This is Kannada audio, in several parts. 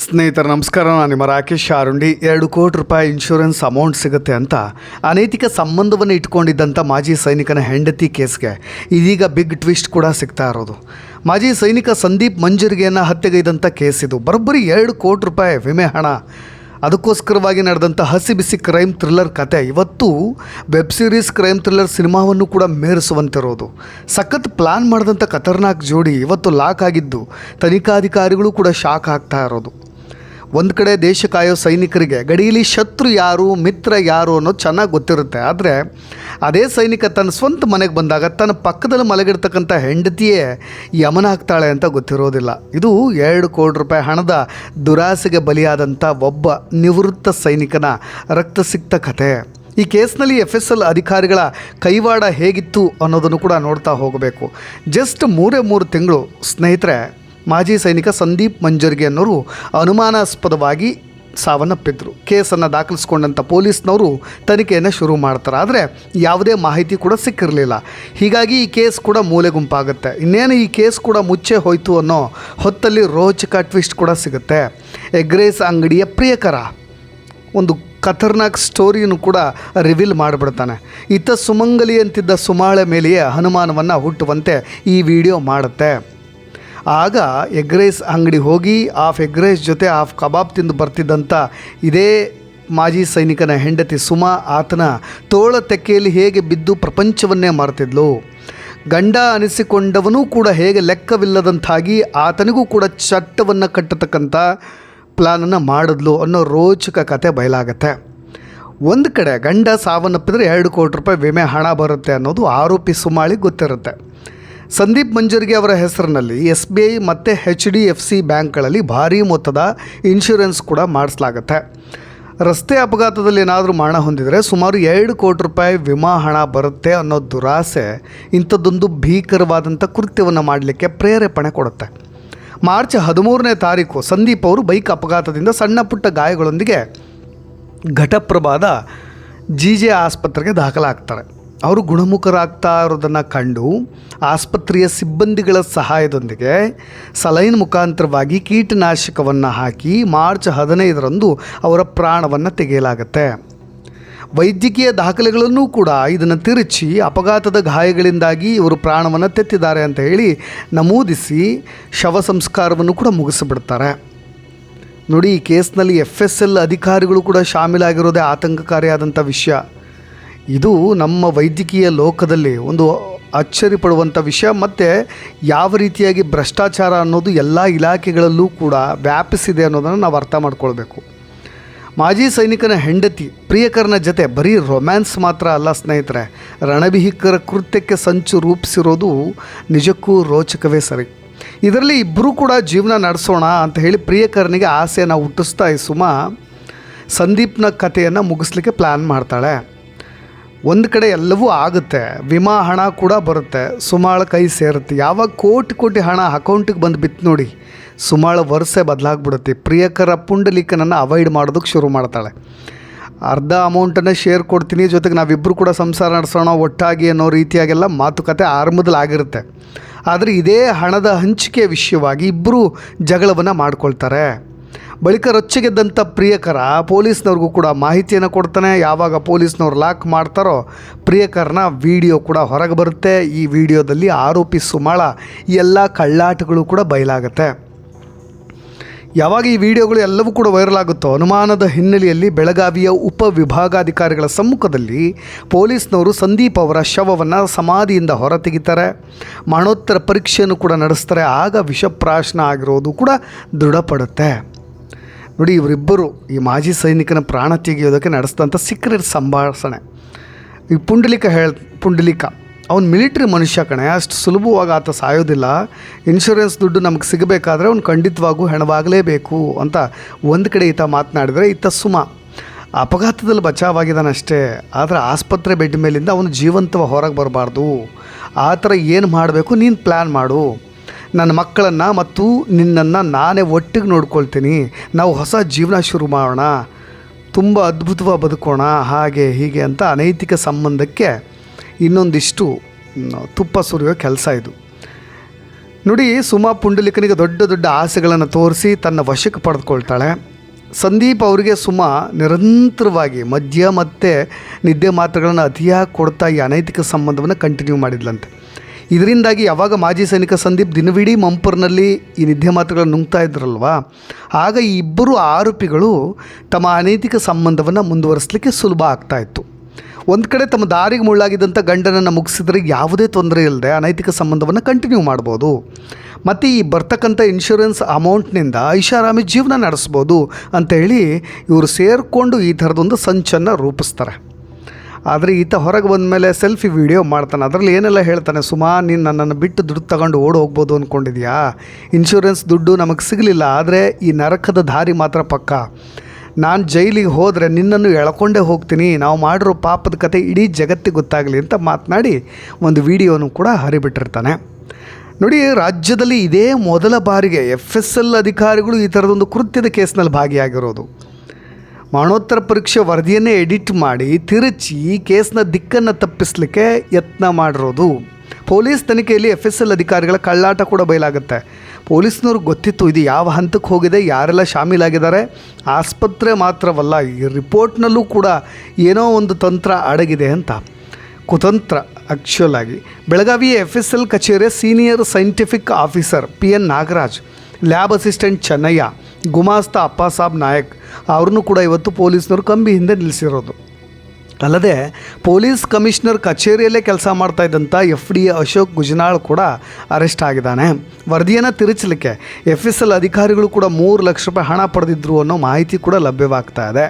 ಸ್ನೇಹಿತರು ನಮಸ್ಕಾರ. ನಾನು ನಿಮ್ಮ ರಾಕೇಶ್ ಆರುಂಡಿ. 2 ಕೋಟಿ ರೂಪಾಯಿ ಇನ್ಶೂರೆನ್ಸ್ ಅಮೌಂಟ್ ಸಿಗುತ್ತೆ ಅಂತ ಅನೈತಿಕ ಸಂಬಂಧವನ್ನು ಇಟ್ಕೊಂಡಿದ್ದಂಥ ಮಾಜಿ ಸೈನಿಕನ ಹೆಂಡತಿ ಕೇಸ್ಗೆ ಇದೀಗ ಬಿಗ್ ಟ್ವಿಸ್ಟ್ ಕೂಡ ಸಿಗ್ತಾ ಇರೋದು. ಮಾಜಿ ಸೈನಿಕ ಸಂದೀಪ್ ಮಂಜರ್ಗಿಯನ್ನು ಹತ್ಯೆಗೈದಂಥ ಕೇಸ್ ಇದು. ಬರೋಬ್ಬರಿ 2 ಕೋಟಿ ರೂಪಾಯಿ ವಿಮೆ ಹಣ, ಅದಕ್ಕೋಸ್ಕರವಾಗಿ ನಡೆದಂಥ ಹಸಿ ಬಿಸಿ ಕ್ರೈಮ್ ಥ್ರಿಲ್ಲರ್ ಕತೆ ಇವತ್ತು ವೆಬ್ ಸೀರೀಸ್ ಕ್ರೈಮ್ ಥ್ರಿಲ್ಲರ್ ಸಿನಿಮಾವನ್ನು ಕೂಡ ಮೇರಿಸುವಂತಿರೋದು. ಸಖತ್ ಪ್ಲಾನ್ ಮಾಡಿದಂಥ ಖತರ್ನಾಕ್ ಜೋಡಿ ಇವತ್ತು ಲಾಕ್ ಆಗಿದ್ದು ತನಿಖಾಧಿಕಾರಿಗಳು ಕೂಡ ಶಾಕ್ ಆಗ್ತಾ ಇರೋದು. ಒಂದು ಕಡೆ ದೇಶ ಕಾಯೋ ಸೈನಿಕರಿಗೆ ಗಡಿಯಲ್ಲಿ ಶತ್ರು ಯಾರು ಮಿತ್ರ ಯಾರು ಅನ್ನೋದು ಚೆನ್ನಾಗಿ ಗೊತ್ತಿರುತ್ತೆ. ಆದರೆ ಅದೇ ಸೈನಿಕ ತನ್ನ ಸ್ವಂತ ಮನೆಗೆ ಬಂದಾಗ ತನ್ನ ಪಕ್ಕದಲ್ಲಿ ಮಲಗಿರ್ತಕ್ಕಂಥ ಹೆಂಡತಿಯೇ ಯಮನಾಗ್ತಾಳೆ ಅಂತ ಗೊತ್ತಿರೋದಿಲ್ಲ. ಇದು 2 ಕೋಟಿ ರೂಪಾಯಿ ಹಣದ ದುರಾಸೆಗೆ ಬಲಿಯಾದಂಥ ಒಬ್ಬ ನಿವೃತ್ತ ಸೈನಿಕನ ರಕ್ತಸಿಕ್ತ ಕಥೆ. ಈ ಕೇಸ್ನಲ್ಲಿ FSL ಅಧಿಕಾರಿಗಳ ಕೈವಾಡ ಹೇಗಿತ್ತು ಅನ್ನೋದನ್ನು ಕೂಡ ನೋಡ್ತಾ ಹೋಗಬೇಕು. ಜಸ್ಟ್ 3 ತಿಂಗಳು ಸ್ನೇಹಿತರೆ, ಮಾಜಿ ಸೈನಿಕ ಸಂದೀಪ್ ಮಂಜರ್ಗಿ ಅನ್ನೋರು ಅನುಮಾನಾಸ್ಪದವಾಗಿ ಸಾವನ್ನಪ್ಪಿದ್ರು. ಕೇಸನ್ನು ದಾಖಲಿಸ್ಕೊಂಡಂಥ ಪೊಲೀಸ್ನವರು ತನಿಖೆಯನ್ನು ಶುರು ಮಾಡ್ತಾರೆ. ಆದರೆ ಯಾವುದೇ ಮಾಹಿತಿ ಕೂಡ ಸಿಕ್ಕಿರಲಿಲ್ಲ. ಹೀಗಾಗಿ ಈ ಕೇಸ್ ಕೂಡ ಮೂಲೆ ಗುಂಪಾಗುತ್ತೆ. ಇನ್ನೇನು ಈ ಕೇಸ್ ಕೂಡ ಮುಚ್ಚೆ ಹೋಯಿತು ಅನ್ನೋ ಹೊತ್ತಲ್ಲಿ ರೋಚಕ ಟ್ವಿಸ್ಟ್ ಕೂಡ ಸಿಗುತ್ತೆ. ಎಗ್ ರೈಸ್ ಅಂಗಡಿಯ ಪ್ರಿಯಕರ ಒಂದು ಖತರ್ನಾಕ್ ಸ್ಟೋರಿಯನ್ನು ಕೂಡ ರಿವೀಲ್ ಮಾಡಿಬಿಡ್ತಾನೆ. ಇತ್ತ ಸುಮಂಗಲಿ ಅಂತಿದ್ದ ಸುಮಾಳೆ ಮೇಲೆಯೇ ಅನುಮಾನವನ್ನು ಹುಟ್ಟುವಂತೆ ಈ ವಿಡಿಯೋ ಮಾಡುತ್ತೆ. ಆಗ ಎಗ್ ರೈಸ್ ಅಂಗಡಿ ಹೋಗಿ ಹಾಫ್ ಎಗ್ ರೈಸ್ ಜೊತೆ ಹಾಫ್ ಕಬಾಬ್ ತಿಂದು ಬರ್ತಿದ್ದಂಥ ಇದೇ ಮಾಜಿ ಸೈನಿಕನ ಹೆಂಡತಿ ಸುಮಾ ಆತನ ತೋಳ ತೆಕ್ಕೆಯಲ್ಲಿ ಹೇಗೆ ಬಿದ್ದು ಪ್ರಪಂಚವನ್ನೇ ಮರೆತಿದ್ಲು. ಗಂಡ ಅನಿಸಿಕೊಂಡವನೂ ಕೂಡ ಹೇಗೆ ಲೆಕ್ಕವಿಲ್ಲದಂತಾಗಿ ಆತನಿಗೂ ಕೂಡ ಚಟ್ಟವನ್ನು ಕಟ್ಟತಕ್ಕಂಥ ಪ್ಲಾನನ್ನು ಮಾಡಿದ್ಲು ಅನ್ನೋ ರೋಚಕ ಕತೆ ಬಯಲಾಗತ್ತೆ. ಒಂದು ಕಡೆ ಗಂಡ ಸಾವನ್ನಪ್ಪಿದರೆ 2 ಕೋಟಿ ರೂಪಾಯಿ ವಿಮೆ ಹಣ ಬರುತ್ತೆ ಅನ್ನೋದು ಆರೋಪಿ ಸುಮಾಳಿಗೆ ಗೊತ್ತಿರುತ್ತೆ. ಸಂದೀಪ್ ಮಂಜರ್ಗಿ ಅವರ ಹೆಸರಿನಲ್ಲಿ SBI ಮತ್ತು HDFC ಬ್ಯಾಂಕ್ಗಳಲ್ಲಿ ಭಾರೀ ಮೊತ್ತದ ಇನ್ಶೂರೆನ್ಸ್ ಕೂಡ ಮಾಡಿಸಲಾಗುತ್ತೆ. ರಸ್ತೆ ಅಪಘಾತದಲ್ಲಿ ಏನಾದರೂ ಮರಣ ಹೊಂದಿದರೆ ಸುಮಾರು 2 ಕೋಟಿ ರೂಪಾಯಿ ವಿಮಾ ಹಣ ಬರುತ್ತೆ ಅನ್ನೋ ದುರಾಸೆ ಇಂಥದ್ದೊಂದು ಭೀಕರವಾದಂಥ ಕೃತ್ಯವನ್ನು ಮಾಡಲಿಕ್ಕೆ ಪ್ರೇರೇಪಣೆ ಕೊಡುತ್ತೆ. ಮಾರ್ಚ್ 13ನೇ ತಾರೀಕು ಸಂದೀಪ್ ಅವರು ಬೈಕ್ ಅಪಘಾತದಿಂದ ಸಣ್ಣ ಪುಟ್ಟ ಗಾಯಗಳೊಂದಿಗೆ ಘಟಪ್ರಭಾದ GJ ಆಸ್ಪತ್ರೆಗೆ ದಾಖಲಾಗ್ತಾರೆ. ಅವರು ಗುಣಮುಖರಾಗ್ತಾ ಇರೋದನ್ನು ಕಂಡು ಆಸ್ಪತ್ರೆಯ ಸಿಬ್ಬಂದಿಗಳ ಸಹಾಯದೊಂದಿಗೆ ಸಲೈನ್ ಮುಖಾಂತರವಾಗಿ ಕೀಟನಾಶಕವನ್ನು ಹಾಕಿ ಮಾರ್ಚ್ 15ರಂದು ಅವರ ಪ್ರಾಣವನ್ನು ತೆಗೆಯಲಾಗುತ್ತೆ. ವೈದ್ಯಕೀಯ ದಾಖಲೆಗಳನ್ನೂ ಕೂಡ ಇದನ್ನು ತಿರುಚಿ ಅಪಘಾತದ ಗಾಯಗಳಿಂದಾಗಿ ಇವರು ಪ್ರಾಣವನ್ನು ತೆತ್ತಿದ್ದಾರೆ ಅಂತ ಹೇಳಿ ನಮೂದಿಸಿ ಶವ ಸಂಸ್ಕಾರವನ್ನು ಕೂಡ ಮುಗಿಸಿಬಿಡ್ತಾರೆ. ನೋಡಿ, ಈ ಕೇಸ್ನಲ್ಲಿ FSL ಅಧಿಕಾರಿಗಳು ಕೂಡ ಶಾಮೀಲಾಗಿರೋದೇ ಆತಂಕಕಾರಿಯಾದಂಥ ವಿಷಯ. ಇದು ನಮ್ಮ ವೈದ್ಯಕೀಯ ಲೋಕದಲ್ಲಿ ಒಂದು ಅಚ್ಚರಿ ಪಡುವಂಥ ವಿಷಯ. ಮತ್ತು ಯಾವ ರೀತಿಯಾಗಿ ಭ್ರಷ್ಟಾಚಾರ ಅನ್ನೋದು ಎಲ್ಲ ಇಲಾಖೆಗಳಲ್ಲೂ ಕೂಡ ವ್ಯಾಪಿಸಿದೆ ಅನ್ನೋದನ್ನು ನಾವು ಅರ್ಥ ಮಾಡ್ಕೊಳ್ಬೇಕು. ಮಾಜಿ ಸೈನಿಕನ ಹೆಂಡತಿ ಪ್ರಿಯಕರನ ಜೊತೆ ಬರೀ ರೊಮ್ಯಾನ್ಸ್ ಮಾತ್ರ ಅಲ್ಲ ಸ್ನೇಹಿತರೆ, ರಣಭೀಕರ ಕೃತ್ಯಕ್ಕೆ ಸಂಚು ರೂಪಿಸಿರೋದು ನಿಜಕ್ಕೂ ರೋಚಕವೇ ಸರಿ. ಇದರಲ್ಲಿ ಇಬ್ಬರೂ ಕೂಡ ಜೀವನ ನಡೆಸೋಣ ಅಂತ ಹೇಳಿ ಪ್ರಿಯಕರನಿಗೆ ಆಸೆಯನ್ನು ಹುಟ್ಟಿಸ್ತಾ ಈ ಸುಮಾ ಸಂದೀಪ್ನ ಕಥೆಯನ್ನು ಮುಗಿಸ್ಲಿಕ್ಕೆ ಪ್ಲ್ಯಾನ್ ಮಾಡ್ತಾಳೆ. ಒಂದು ಕಡೆ ಎಲ್ಲವೂ ಆಗುತ್ತೆ, ವಿಮಾ ಹಣ ಕೂಡ ಬರುತ್ತೆ, ಸುಮಾಳ ಕೈ ಸೇರುತ್ತೆ. ಯಾವಾಗ ಕೋಟಿ ಹಣ ಅಕೌಂಟಿಗೆ ಬಂದು ಬಿತ್ತು ನೋಡಿ, ಸುಮಾಳ ವರ್ಷೆ ಬದಲಾಗ್ಬಿಡುತ್ತೆ. ಪ್ರಿಯಕರ ಪುಂಡಲೀಕನನ್ನು ಅವಾಯ್ಡ್ ಮಾಡೋದಕ್ಕೆ ಶುರು ಮಾಡ್ತಾಳೆ. ಅರ್ಧ ಅಮೌಂಟನ್ನು ಶೇರ್ ಕೊಡ್ತೀನಿ, ಜೊತೆಗೆ ನಾವಿಬ್ಬರು ಕೂಡ ಸಂಸಾರ ನಡೆಸೋಣ ಒಟ್ಟಾಗಿ ಅನ್ನೋ ರೀತಿಯಾಗೆಲ್ಲ ಮಾತುಕತೆ ಆರಂಭದಲ್ಲಿ ಆಗಿರುತ್ತೆ. ಆದರೆ ಇದೇ ಹಣದ ಹಂಚಿಕೆ ವಿಷಯವಾಗಿ ಇಬ್ಬರು ಜಗಳವನ್ನು ಮಾಡ್ಕೊಳ್ತಾರೆ. ಬಳಿಕ ರೊಚ್ಚಿಗೆದ್ದಂಥ ಪ್ರಿಯಕರ ಪೊಲೀಸ್ನವ್ರಿಗೂ ಕೂಡ ಮಾಹಿತಿಯನ್ನು ಕೊಡ್ತಾನೆ. ಯಾವಾಗ ಪೊಲೀಸ್ನವ್ರು ಲಾಕ್ ಮಾಡ್ತಾರೋ ಪ್ರಿಯಕರನ ವಿಡಿಯೋ ಕೂಡ ಹೊರಗೆ ಬರುತ್ತೆ. ಈ ವಿಡಿಯೋದಲ್ಲಿ ಆರೋಪಿ ಸುಮಾಳ ಎಲ್ಲ ಕಳ್ಳಾಟಗಳು ಕೂಡ ಬಯಲಾಗುತ್ತೆ. ಯಾವಾಗ ಈ ವಿಡಿಯೋಗಳು ಎಲ್ಲವೂ ಕೂಡ ವೈರಲ್ ಆಗುತ್ತೋ ಅನುಮಾನದ ಹಿನ್ನೆಲೆಯಲ್ಲಿ ಬೆಳಗಾವಿಯ ಉಪವಿಭಾಗಾಧಿಕಾರಿಗಳ ಸಮ್ಮುಖದಲ್ಲಿ ಪೊಲೀಸ್ನವರು ಸಂದೀಪ್ ಅವರ ಶವವನ್ನು ಸಮಾಧಿಯಿಂದ ಹೊರತೆಗಿತಾರೆ. ಮರಣೋತ್ತರ ಪರೀಕ್ಷೆಯನ್ನು ಕೂಡ ನಡೆಸ್ತಾರೆ. ಆಗ ವಿಷಪ್ರಾಶನ ಆಗಿರೋದು ಕೂಡ ದೃಢಪಡುತ್ತೆ. ನೋಡಿ, ಇವರಿಬ್ಬರು ಈ ಮಾಜಿ ಸೈನಿಕನ ಪ್ರಾಣ ತೆಗೆಯೋದಕ್ಕೆ ನಡೆಸಿದಂಥ ಸೀಕ್ರೆಟ್ ಸಂಭಾಷಣೆ. ಈ ಪುಂಡಲೀಕ ಅವನು ಮಿಲಿಟ್ರಿ ಮನುಷ್ಯ ಕಣೆ, ಅಷ್ಟು ಸುಲಭವಾಗಿ ಆತ ಸಾಯೋದಿಲ್ಲ. ಇನ್ಶೂರೆನ್ಸ್ ದುಡ್ಡು ನಮಗೆ ಸಿಗಬೇಕಾದ್ರೆ ಅವ್ನು ಖಂಡಿತವಾಗೂ ಹೆಣವಾಗಲೇಬೇಕು ಅಂತ ಒಂದು ಕಡೆ ಈತ ಮಾತನಾಡಿದರೆ, ಈತ ಸುಮಾ ಅಪಘಾತದಲ್ಲಿ ಬಚಾವಾಗಿದ್ದಾನಷ್ಟೇ. ಆದರೆ ಆಸ್ಪತ್ರೆ ಬೆಡ್ ಮೇಲಿಂದ ಅವನು ಜೀವಂತವ ಹೊರಗೆ ಬರಬಾರ್ದು. ಆ ಥರ ಏನು ಮಾಡಬೇಕು ನೀನು ಪ್ಲ್ಯಾನ್ ಮಾಡು, ನನ್ನ ಮಕ್ಕಳನ್ನು ಮತ್ತು ನಿನ್ನನ್ನು ನಾನೇ ಒಟ್ಟಿಗೆ ನೋಡ್ಕೊಳ್ತೀನಿ, ನಾವು ಹೊಸ ಜೀವನ ಶುರು ಮಾಡೋಣ, ತುಂಬ ಅದ್ಭುತವಾಗಿ ಬದುಕೋಣ, ಹಾಗೆ ಹೀಗೆ ಅಂತ ಅನೈತಿಕ ಸಂಬಂಧಕ್ಕೆ ಇನ್ನೊಂದಿಷ್ಟು ತುಪ್ಪ ಸುರಿಯೋ ಕೆಲಸ ಇದು. ನೋಡಿ, ಸುಮಾ ಪುಂಡಲಿಕನಿಗೆ ದೊಡ್ಡ ದೊಡ್ಡ ಆಸೆಗಳನ್ನು ತೋರಿಸಿ ತನ್ನ ವಶಕ್ಕೆ ಪಡೆದುಕೊಳ್ತಾಳೆ. ಸಂದೀಪ್ ಅವರಿಗೆ ಸುಮಾ ನಿರಂತರವಾಗಿ ಮದ್ಯ ಮತ್ತು ನಿದ್ದೆ ಮಾತ್ರೆಗಳನ್ನು ಅತಿಯಾಗಿ ಕೊಡ್ತಾ ಈ ಅನೈತಿಕ ಸಂಬಂಧವನ್ನು ಕಂಟಿನ್ಯೂ ಮಾಡಿದ್ಲಂತೆ. ಇದರಿಂದಾಗಿ ಯಾವಾಗ ಮಾಜಿ ಸೈನಿಕ ಸಂದೀಪ್ ದಿನವಿಡೀ ಮಂಪರ್ನಲ್ಲಿ ಈ ನಿದ್ದೆ ಮಾತ್ರೆಗಳನ್ನು ನುಂಗ್ತಾ ಇದ್ರಲ್ವ, ಆಗ ಈ ಇಬ್ಬರು ಆರೋಪಿಗಳು ತಮ್ಮ ಅನೈತಿಕ ಸಂಬಂಧವನ್ನು ಮುಂದುವರಿಸಲಿಕ್ಕೆ ಸುಲಭ ಆಗ್ತಾಯಿತ್ತು. ಒಂದು ಕಡೆ ತಮ್ಮ ದಾರಿಗೆ ಮುಳ್ಳಾಗಿದ್ದಂಥ ಗಂಡನನ್ನು ಮುಗಿಸಿದ್ರೆ ಯಾವುದೇ ತೊಂದರೆ ಇಲ್ಲದೆ ಅನೈತಿಕ ಸಂಬಂಧವನ್ನು ಕಂಟಿನ್ಯೂ ಮಾಡ್ಬೋದು. ಮತ್ತು ಈ ಬರ್ತಕ್ಕಂಥ ಇನ್ಶೂರೆನ್ಸ್ ಅಮೌಂಟ್ನಿಂದ ಐಷಾರಾಮಿ ಜೀವನ ನಡೆಸ್ಬೋದು ಅಂತೇಳಿ ಇವರು ಸೇರಿಕೊಂಡು ಈ ಥರದೊಂದು ಸಂಚನ್ನು ರೂಪಿಸ್ತಾರೆ. ಆದರೆ ಈತ ಹೊರಗೆ ಬಂದ ಮೇಲೆ ಸೆಲ್ಫಿ ವಿಡಿಯೋ ಮಾಡ್ತಾನೆ. ಅದರಲ್ಲಿ ಏನೆಲ್ಲ ಹೇಳ್ತಾನೆ, ಸುಮಾ ನೀನು ನನ್ನನ್ನು ಬಿಟ್ಟು ದುಡ್ಡು ತಗೊಂಡು ಓಡಿ ಹೋಗ್ಬೋದು ಅಂದ್ಕೊಂಡಿದ್ಯಾ? ಇನ್ಶೂರೆನ್ಸ್ ದುಡ್ಡು ನಮಗೆ ಸಿಗಲಿಲ್ಲ, ಆದರೆ ಈ ನರಕದ ದಾರಿ ಮಾತ್ರ ಪಕ್ಕ. ನಾನು ಜೈಲಿಗೆ ಹೋದರೆ ನಿನ್ನನ್ನು ಎಳ್ಕೊಂಡೇ ಹೋಗ್ತೀನಿ. ನಾವು ಮಾಡಿರೋ ಪಾಪದ ಕತೆ ಇಡೀ ಜಗತ್ತಿಗೆ ಗೊತ್ತಾಗಲಿ ಅಂತ ಮಾತನಾಡಿ ಒಂದು ವಿಡಿಯೋನು ಕೂಡ ಹರಿಬಿಟ್ಟಿರ್ತಾನೆ. ನೋಡಿ, ರಾಜ್ಯದಲ್ಲಿ ಇದೇ ಮೊದಲ ಬಾರಿಗೆ FSL ಅಧಿಕಾರಿಗಳು ಈ ಥರದೊಂದು ಕೃತ್ಯದ ಕೇಸ್ನಲ್ಲಿ ಭಾಗಿಯಾಗಿರೋದು. ಮರಣೋತ್ತರ ಪರೀಕ್ಷೆ ವರದಿಯನ್ನೇ ಎಡಿಟ್ ಮಾಡಿ ತಿರುಚಿ ಕೇಸ್ನ ದಿಕ್ಕನ್ನು ತಪ್ಪಿಸಲಿಕ್ಕೆ ಯತ್ನ ಮಾಡಿರೋದು. ಪೊಲೀಸ್ ತನಿಖೆಯಲ್ಲಿ FSL ಅಧಿಕಾರಿಗಳ ಕಳ್ಳಾಟ ಕೂಡ ಬಯಲಾಗುತ್ತೆ. ಪೊಲೀಸ್ನವ್ರಿಗೆ ಗೊತ್ತಿತ್ತು ಇದು ಯಾವ ಹಂತಕ್ಕೆ ಹೋಗಿದೆ, ಯಾರೆಲ್ಲ ಶಾಮೀಲಾಗಿದ್ದಾರೆ. ಆಸ್ಪತ್ರೆ ಮಾತ್ರವಲ್ಲ, ಈ ರಿಪೋರ್ಟ್ನಲ್ಲೂ ಕೂಡ ಏನೋ ಒಂದು ತಂತ್ರ ಅಡಗಿದೆ ಅಂತ. ಕುತಂತ್ರ ಆ್ಯಕ್ಚುಲ್ ಆಗಿ. ಬೆಳಗಾವಿಯ FSL ಕಚೇರಿಯ senior scientific officer PN Nagaraj, lab assistant Chennaiah, ಗುಮಾಸ್ತ ಅಪ್ಪಾಸಾಬ್ ನಾಯಕ್ ಅವ್ರನ್ನೂ ಕೂಡ ಇವತ್ತು ಪೊಲೀಸ್ನವರು ಕಂಬಿ ಹಿಂದೆ ನಿಲ್ಲಿಸಿರೋದು. ಅಲ್ಲದೆ ಪೊಲೀಸ್ ಕಮಿಷನರ್ ಕಚೇರಿಯಲ್ಲೇ ಕೆಲಸ ಮಾಡ್ತಾಯಿದ್ದಂಥ FDA ಅಶೋಕ್ ಗುಜನಾಳ್ ಕೂಡ ಅರೆಸ್ಟ್ ಆಗಿದ್ದಾನೆ. ವರದಿಯನ್ನು ತಿರುಚಲಿಕ್ಕೆ FSL ಅಧಿಕಾರಿಗಳು ಕೂಡ 3 ಲಕ್ಷ ರೂಪಾಯಿ ಹಣ ಪಡೆದಿದ್ರು ಅನ್ನೋ ಮಾಹಿತಿ ಕೂಡ ಲಭ್ಯವಾಗ್ತಾ ಇದೆ.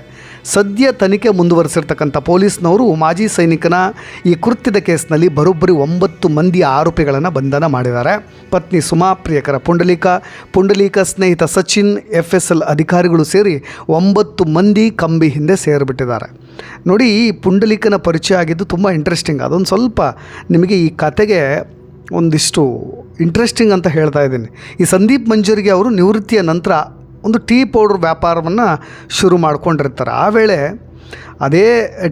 ಸದ್ಯ ತನಿಖೆ ಮುಂದುವರೆಸಿರ್ತಕ್ಕಂಥ ಪೊಲೀಸ್ನವರು ಮಾಜಿ ಸೈನಿಕನ ಈ ಕೃತ್ಯದ ಕೇಸ್ನಲ್ಲಿ ಬರೋಬ್ಬರಿ 9 ಮಂದಿ ಆರೋಪಿಗಳನ್ನು ಬಂಧನ ಮಾಡಿದ್ದಾರೆ. ಪತ್ನಿ ಸುಮಾ, ಪ್ರಿಯಕರ ಪುಂಡಲೀಕ ಸ್ನೇಹಿತ ಸಚಿನ್, FSL ಅಧಿಕಾರಿಗಳು ಸೇರಿ 9 ಮಂದಿ ಕಂಬಿ ಹಿಂದೆ ಸೇರಿಬಿಟ್ಟಿದ್ದಾರೆ. ನೋಡಿ, ಈ ಪುಂಡಲೀಕನ ಪರಿಚಯ ಆಗಿದ್ದು ತುಂಬ ಇಂಟ್ರೆಸ್ಟಿಂಗ್. ಅದೊಂದು ಸ್ವಲ್ಪ ನಿಮಗೆ ಈ ಕತೆಗೆ ಒಂದಿಷ್ಟು ಇಂಟ್ರೆಸ್ಟಿಂಗ್ ಅಂತ ಹೇಳ್ತಾ ಇದ್ದೀನಿ. ಈ ಸಂದೀಪ್ ಮಂಜರಿಗೆ ಅವರು ನಿವೃತ್ತಿಯ ನಂತರ ಒಂದು ಟೀ ಪೌಡ್ರ್ ವ್ಯಾಪಾರವನ್ನು ಶುರು ಮಾಡ್ಕೊಂಡಿರ್ತಾರೆ. ಆ ವೇಳೆ ಅದೇ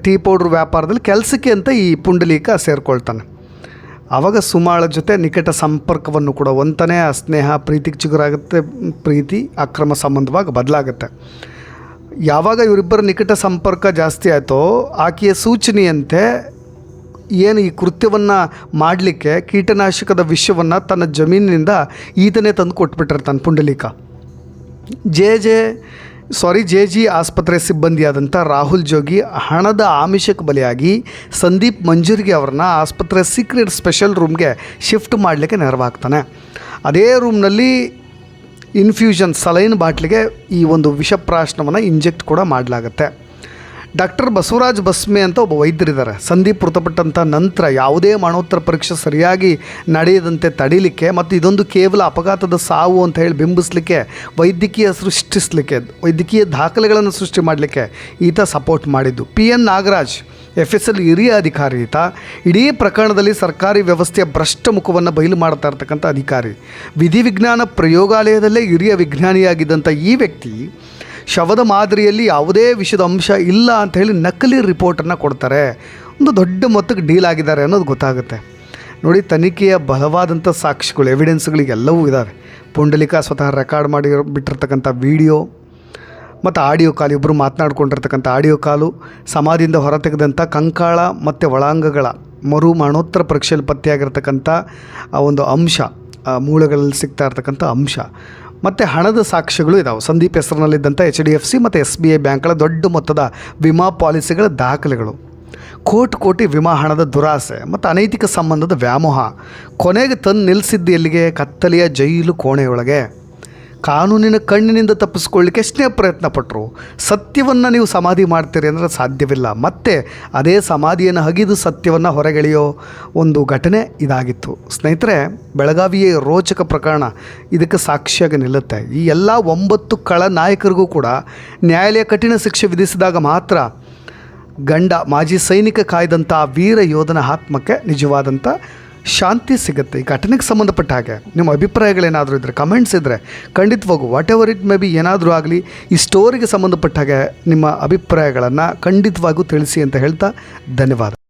ಟೀ ಪೌಡ್ರ್ ವ್ಯಾಪಾರದಲ್ಲಿ ಕೆಲಸಕ್ಕೆ ಅಂತ ಈ ಪುಂಡಲೀಕ ಸೇರಿಕೊಳ್ತಾನೆ. ಆವಾಗ ಸುಮಾಳ ಜೊತೆ ನಿಕಟ ಸಂಪರ್ಕವನ್ನು ಕೂಡ ಹೊಂತಾನೆ. ಆ ಸ್ನೇಹ ಪ್ರೀತಿಗೆ ಚಿಗುರಾಗುತ್ತೆ, ಪ್ರೀತಿ ಅಕ್ರಮ ಸಂಬಂಧವಾಗಿ ಬದಲಾಗುತ್ತೆ. ಯಾವಾಗ ಇವರಿಬ್ಬರ ನಿಕಟ ಸಂಪರ್ಕ ಜಾಸ್ತಿ ಆಯಿತೋ ಆಕೆಯ ಸೂಚನೆಯಂತೆ ಏನು ಈ ಕೃತ್ಯವನ್ನು ಮಾಡಲಿಕ್ಕೆ ಕೀಟನಾಶಕದ ವಿಷವನ್ನು ತನ್ನ ಜಮೀನಿನಿಂದ ಈತನೇ ತಂದು ಕೊಟ್ಬಿಟ್ಟಿರ್ತಾನೆ ಪುಂಡಲೀಕ. ಜೆ.ಜಿ. ಆಸ್ಪತ್ರೆ ಸಿಬ್ಬಂದಿಯಾದಂಥ ರಾಹುಲ್ ಜೋಗಿ ಹಣದ ಆಮಿಷಕ್ಕೆ ಬಲಿಯಾಗಿ ಸಂದೀಪ್ ಮಂಜೂರಿಗೆ ಅವ್ರನ್ನ ಆಸ್ಪತ್ರೆ ಸೀಕ್ರೆಟ್ ಸ್ಪೆಷಲ್ ರೂಮ್ಗೆ ಶಿಫ್ಟ್ ಮಾಡಲಿಕ್ಕೆ ನೆರವಾಗ್ತಾನೆ. ಅದೇ ರೂಮ್ನಲ್ಲಿ ಇನ್ಫ್ಯೂಷನ್ ಸಲೈನ್ ಬಾಟ್ಲಿಗೆ ಈ ಒಂದು ವಿಷಪ್ರಾಶನವನ್ನು ಇಂಜೆಕ್ಟ್ ಕೂಡ ಮಾಡಲಾಗುತ್ತೆ. ಡಾಕ್ಟರ್ ಬಸವರಾಜ್ ಬಸ್ಮೆ ಅಂತ ಒಬ್ಬ ವೈದ್ಯರಿದ್ದಾರೆ. ಸಂದೀಪ್ ಮೃತಪಟ್ಟಂಥ ನಂತರ ಯಾವುದೇ ಮರಣೋತ್ತರ ಪರೀಕ್ಷೆ ಸರಿಯಾಗಿ ನಡೆಯದಂತೆ ತಡೀಲಿಕ್ಕೆ ಮತ್ತು ಇದೊಂದು ಕೇವಲ ಅಪಘಾತದ ಸಾವು ಅಂತ ಹೇಳಿ ಬಿಂಬಿಸಲಿಕ್ಕೆ ವೈದ್ಯಕೀಯ ದಾಖಲೆಗಳನ್ನು ಸೃಷ್ಟಿ ಮಾಡಲಿಕ್ಕೆ ಈತ ಸಪೋರ್ಟ್ ಮಾಡಿದ್ದು. PN ನಾಗರಾಜ್ FSL ಹಿರಿಯ ಅಧಿಕಾರಿ. ಈತ ಇಡೀ ಪ್ರಕರಣದಲ್ಲಿ ಸರ್ಕಾರಿ ವ್ಯವಸ್ಥೆಯ ಭ್ರಷ್ಟ ಮುಖವನ್ನು ಬಯಲು ಮಾಡ್ತಾ ಇರ್ತಕ್ಕಂಥ ಅಧಿಕಾರಿ. ವಿಧಿವಿಜ್ಞಾನ ಪ್ರಯೋಗಾಲಯದಲ್ಲೇ ಹಿರಿಯ ವಿಜ್ಞಾನಿಯಾಗಿದ್ದಂಥ ಈ ವ್ಯಕ್ತಿ ಶವದ ಮಾದರಿಯಲ್ಲಿ ಯಾವುದೇ ವಿಷದ ಅಂಶ ಇಲ್ಲ ಅಂತ ಹೇಳಿ ನಕಲಿ ರಿಪೋರ್ಟನ್ನು ಕೊಡ್ತಾರೆ. ಒಂದು ದೊಡ್ಡ ಮೊತ್ತಕ್ಕೆ ಡೀಲ್ ಆಗಿದ್ದಾರೆ ಅನ್ನೋದು ಗೊತ್ತಾಗುತ್ತೆ. ನೋಡಿ, ತನಿಖೆಯ ಬಲವಾದಂಥ ಸಾಕ್ಷಿಗಳು, ಎವಿಡೆನ್ಸ್ಗಳಿಗೆಲ್ಲವೂ ಇದ್ದಾವೆ. ಪುಂಡಲೀಕ ಸ್ವತಃ ರೆಕಾರ್ಡ್ ಮಾಡಿ ಬಿಟ್ಟಿರ್ತಕ್ಕಂಥ ವಿಡಿಯೋ ಮತ್ತು ಆಡಿಯೋ ಕಾಲ್, ಇಬ್ಬರು ಮಾತನಾಡ್ಕೊಂಡಿರ್ತಕ್ಕಂಥ ಆಡಿಯೋ ಕಾಲು, ಸಮಾಧಿಯಿಂದ ಹೊರತೆಗೆದಂಥ ಕಂಕಾಳ ಮತ್ತು ಒಳಾಂಗಗಳ ಮರಣೋತ್ತರ ಪರೀಕ್ಷೆಯಲ್ಲಿ ಪತ್ತೆಯಾಗಿರ್ತಕ್ಕಂಥ ಆ ಒಂದು ಅಂಶ, ಮೂಳೆಗಳಲ್ಲಿ ಸಿಗ್ತಾ ಇರ್ತಕ್ಕಂಥ ಅಂಶ ಮತ್ತು ಹಣದ ಸಾಕ್ಷ್ಯಗಳು ಇದಾವೆ. ಸಂದೀಪ್ ಹೆಸರಿನಲ್ಲಿದ್ದಂಥ HDFC ಮತ್ತು SBI ಬ್ಯಾಂಕ್ಗಳ ದೊಡ್ಡ ಮೊತ್ತದ ವಿಮಾ ಪಾಲಿಸಿಗಳ ದಾಖಲೆಗಳು, ಕೋಟಿ ವಿಮಾ ಹಣದ ದುರಾಸೆ ಮತ್ತು ಅನೈತಿಕ ಸಂಬಂಧದ ವ್ಯಾಮೋಹ. ಕೊನೆಗೆ ತಂದು ನಿಲ್ಲಿಸಿದ್ದು ಎಲ್ಲಿಗೆ? ಕತ್ತಲೆಯ ಜೈಲು ಕೋಣೆಯೊಳಗೆ. ಕಾನೂನಿನ ಕಣ್ಣಿನಿಂದ ತಪ್ಪಿಸ್ಕೊಳ್ಳಿಕ್ಕೆ ಎಷ್ಟೇ ಪ್ರಯತ್ನ ಪಟ್ಟರು ಸತ್ಯವನ್ನು ನೀವು ಸಮಾಧಿ ಮಾಡ್ತೀರಿ ಅಂದರೆ ಸಾಧ್ಯವಿಲ್ಲ. ಮತ್ತೆ ಅದೇ ಸಮಾಧಿಯನ್ನು ಹಗಿದು ಸತ್ಯವನ್ನು ಹೊರಗೆಳೆಯೋ ಒಂದು ಘಟನೆ ಇದಾಗಿತ್ತು. ಸ್ನೇಹಿತರೆ, ಬೆಳಗಾವಿಯ ರೋಚಕ ಪ್ರಕರಣ ಇದಕ್ಕೆ ಸಾಕ್ಷಿಯಾಗಿ ನಿಲ್ಲುತ್ತೆ. ಈ ಎಲ್ಲ 9 ನಾಯಕರಿಗೂ ಕೂಡ ನ್ಯಾಯಾಲಯ ಕಠಿಣ ಶಿಕ್ಷೆ ವಿಧಿಸಿದಾಗ ಮಾತ್ರ ಮಾಜಿ ಸೈನಿಕ ಕಾಯ್ದಂಥ ವೀರ ಯೋಧನ ಆತ್ಮಕ್ಕೆ ನಿಜವಾದಂಥ ಶಾಂತಿ ಸಿಗುತ್ತೆ. ಈ ಘಟನೆಗೆ ಸಂಬಂಧಪಟ್ಟ ಹಾಗೆ ನಿಮ್ಮ ಅಭಿಪ್ರಾಯಗಳೇನಾದರೂ ಇದ್ದರೆ, ಕಮೆಂಟ್ಸ್ ಇದ್ದರೆ ಖಂಡಿತವಾಗೂ what ever it may be ಏನಾದರೂ ಆಗಲಿ ಈ ಸ್ಟೋರಿಗೆ ಸಂಬಂಧಪಟ್ಟ ಹಾಗೆ ನಿಮ್ಮ ಅಭಿಪ್ರಾಯಗಳನ್ನು ಖಂಡಿತವಾಗೂ ತಿಳಿಸಿ ಅಂತ ಹೇಳ್ತಾ ಧನ್ಯವಾದ.